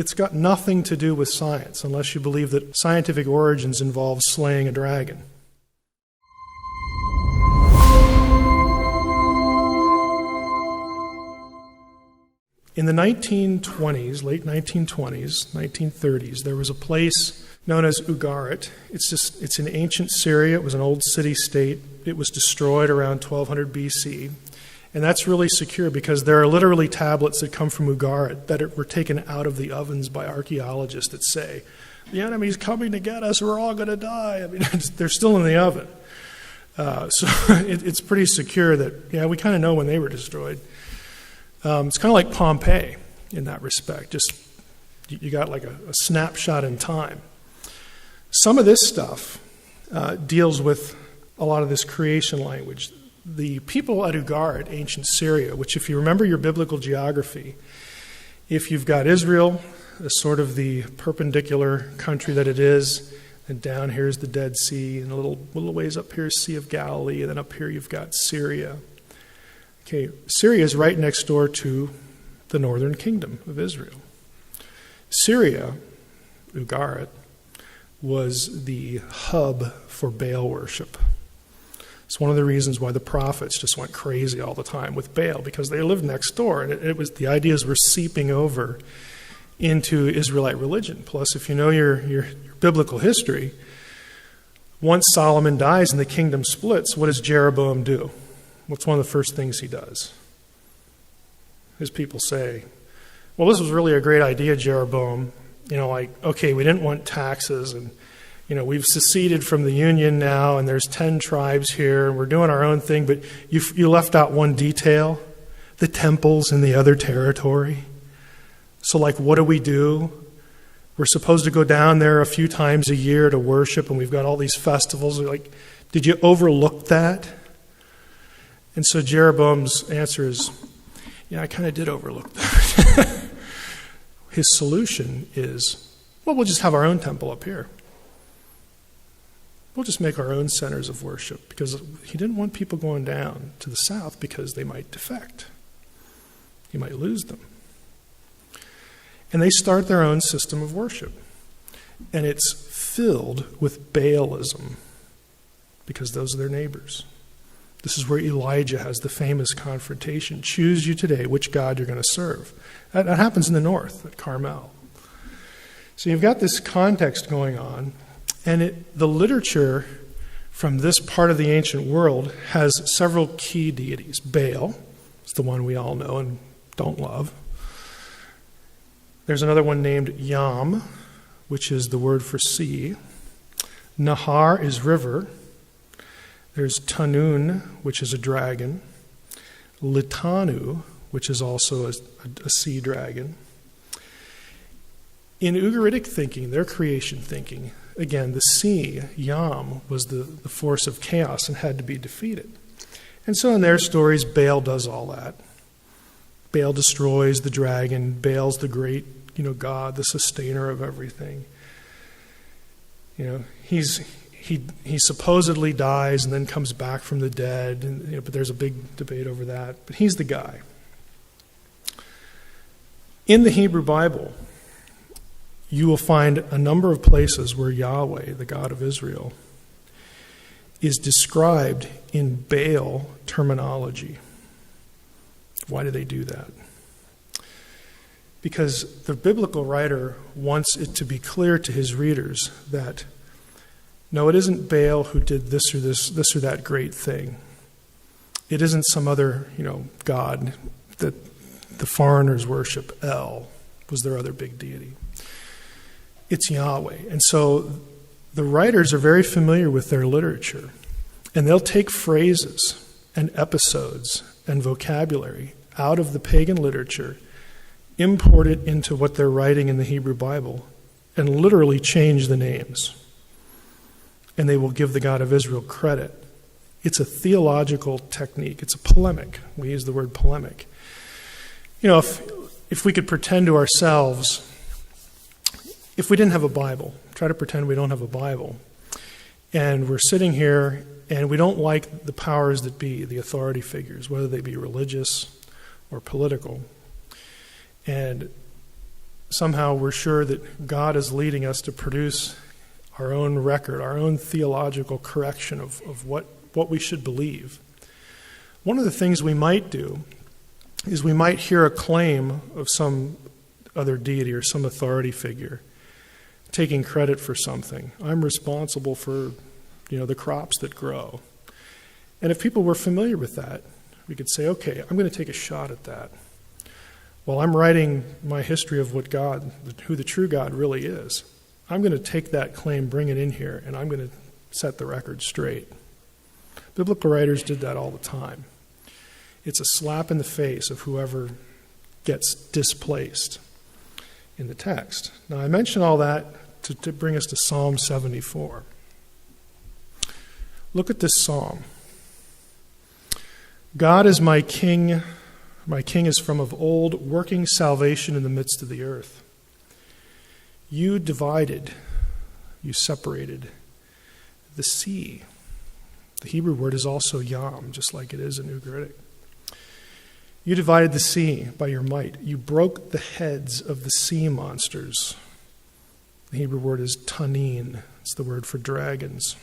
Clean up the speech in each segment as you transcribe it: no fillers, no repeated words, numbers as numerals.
It's got nothing to do with science, unless you believe that scientific origins involve slaying a dragon. In the 1920s, late 1920s, 1930s, there was a place known as Ugarit. It's in ancient Syria. It was an old city-state. It was destroyed around 1200 BC. And that's really secure because there are literally tablets that come from Ugarit that were taken out of the ovens by archaeologists that say, the enemy's coming to get us, we're all going to die. I mean, they're still in the oven. So it's pretty secure that, yeah, we kind of know when they were destroyed. It's kind of like Pompeii in that respect. Just you got like a snapshot in time. Some of this stuff deals with a lot of this creation language. The people at Ugarit, ancient Syria, which if you remember your biblical geography, if you've got Israel as sort of the perpendicular country that it is, and down here is the Dead Sea, and a little ways up here is Sea of Galilee, and then up here you've got Syria. Okay, Syria is right next door to the northern kingdom of Israel. Syria, Ugarit, was the hub for Baal worship. It's one of the reasons why the prophets just went crazy all the time with Baal, because they lived next door, and it was the ideas were seeping over into Israelite religion. Plus, if you know your biblical history, once Solomon dies and the kingdom splits, what does Jeroboam do? What's one of the first things he does? His people say, well, this was really a great idea, Jeroboam. Okay, we didn't want taxes, and, we've seceded from the union now, and there's 10 tribes here, and we're doing our own thing, but you left out one detail, the temples in the other territory. So, what do? We're supposed to go down there a few times a year to worship, and we've got all these festivals. Did you overlook that? And so Jeroboam's answer is, yeah, I kind of did overlook that. His solution is, well, we'll just have our own temple up here. We'll just make our own centers of worship, because he didn't want people going down to the south because they might defect. He might lose them. And they start their own system of worship. And it's filled with Baalism, because those are their neighbors. This is where Elijah has the famous confrontation. Choose you today which God you're going to serve. That happens in the north at Carmel. So you've got this context going on, and the literature from this part of the ancient world has several key deities. Baal is the one we all know and don't love. There's another one named Yam, which is the word for sea. Nahar is river. There's Tanun, which is a dragon. Litanu, which is also a sea dragon. In Ugaritic thinking, their creation thinking, again, the sea, Yam, was the force of chaos and had to be defeated. And so in their stories, Baal does all that. Baal destroys the dragon. Baal's the great, God, the sustainer of everything. He supposedly dies and then comes back from the dead, and, but there's a big debate over that. But he's the guy. In the Hebrew Bible, you will find a number of places where Yahweh, the God of Israel, is described in Baal terminology. Why do they do that? Because the biblical writer wants it to be clear to his readers that no, it isn't Baal who did this or that great thing. It isn't some other, god that the foreigners worship. El was their other big deity. It's Yahweh. And so the writers are very familiar with their literature, and they'll take phrases and episodes and vocabulary out of the pagan literature, import it into what they're writing in the Hebrew Bible, and literally change the names. And they will give the God of Israel credit. It's a theological technique. It's a polemic. We use the word polemic. If we could pretend to ourselves, if we didn't have a Bible, try to pretend we don't have a Bible, and we're sitting here and we don't like the powers that be, the authority figures, whether they be religious or political, and somehow we're sure that God is leading us to produce our own record, our own theological correction of what we should believe. One of the things we might do is we might hear a claim of some other deity or some authority figure taking credit for something. I'm responsible for, the crops that grow. And if people were familiar with that, we could say, okay, I'm going to take a shot at that. While I'm writing my history of who the true God really is, I'm going to take that claim, bring it in here, and I'm going to set the record straight. Biblical writers did that all the time. It's a slap in the face of whoever gets displaced in the text. Now, I mention all that to bring us to Psalm 74. Look at this psalm. God is my king. My king is from of old, working salvation in the midst of the earth. You divided, you separated the sea. The Hebrew word is also yam, just like it is in Ugarit. You divided the sea by your might. You broke the heads of the sea monsters. The Hebrew word is tanin. It's the word for dragons.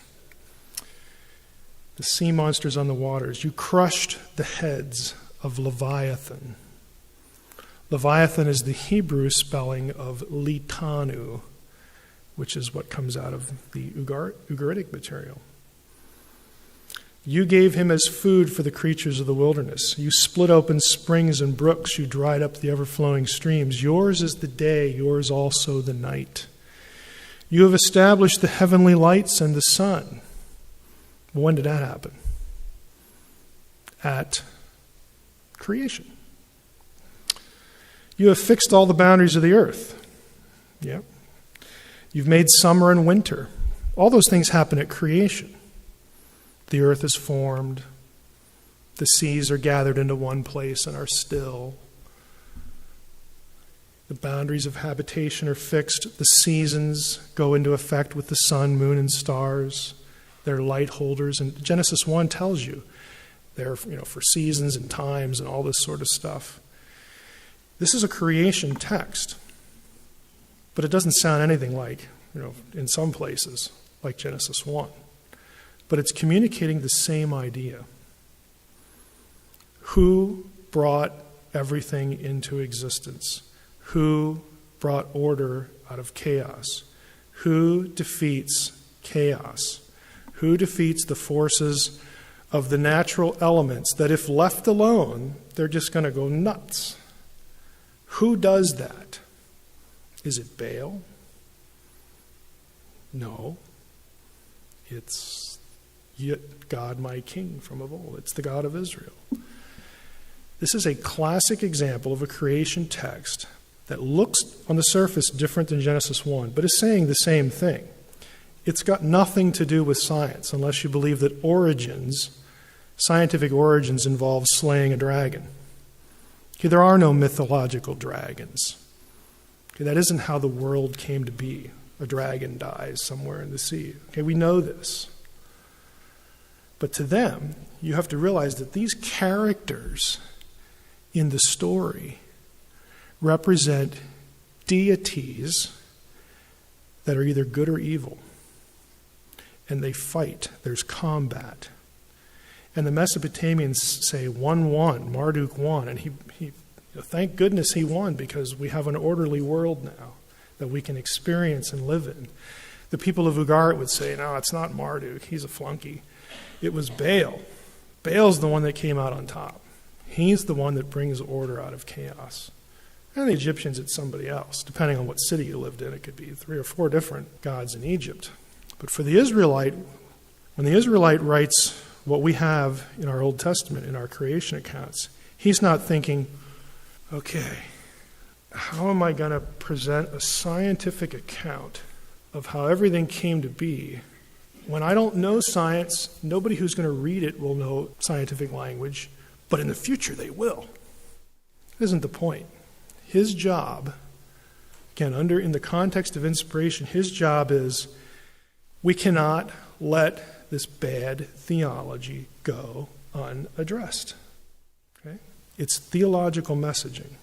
The sea monsters on the waters. You crushed the heads of Leviathan. Leviathan is the Hebrew spelling of litanu, which is what comes out of the Ugaritic material. You gave him as food for the creatures of the wilderness. You split open springs and brooks. You dried up the ever-flowing streams. Yours is the day, yours also the night. You have established the heavenly lights and the sun. When did that happen? At creation. You have fixed all the boundaries of the earth. Yep. You've made summer and winter. All those things happen at creation. The earth is formed. The seas are gathered into one place and are still. The boundaries of habitation are fixed. The seasons go into effect with the sun, moon, and stars. They're light holders. And Genesis 1 tells you they're for seasons and times and all this sort of stuff. This is a creation text. But it doesn't sound anything like, in some places, like Genesis 1. But it's communicating the same idea. Who brought everything into existence? Who brought order out of chaos? Who defeats chaos? Who defeats the forces of the natural elements that if left alone, they're just going to go nuts? Who does that? Is it Baal? No. It's God, my king from of old. It's the God of Israel. This is a classic example of a creation text that looks on the surface different than Genesis 1, but is saying the same thing. It's got nothing to do with science unless you believe that scientific origins involve slaying a dragon. Okay, there are no mythological dragons. Okay, that isn't how the world came to be. A dragon dies somewhere in the sea. Okay, we know this. But to them, you have to realize that these characters in the story represent deities that are either good or evil. And they fight. There's combat. And the Mesopotamians say 1-1, Marduk won. And he thank goodness he won, because we have an orderly world now that we can experience and live in. The people of Ugarit would say, no, it's not Marduk. He's a flunky. It was Baal. Baal's the one that came out on top. He's the one that brings order out of chaos. And the Egyptians, it's somebody else. Depending on what city you lived in, it could be 3 or 4 different gods in Egypt. But for the Israelite, when the Israelite writes what we have in our Old Testament, in our creation accounts, he's not thinking, okay, how am I going to present a scientific account of how everything came to be? When I don't know science, nobody who's going to read it will know scientific language, but in the future they will. Isn't the point? His job, again, in the context of inspiration, his job is, we cannot let this bad theology go unaddressed. Okay? It's theological messaging.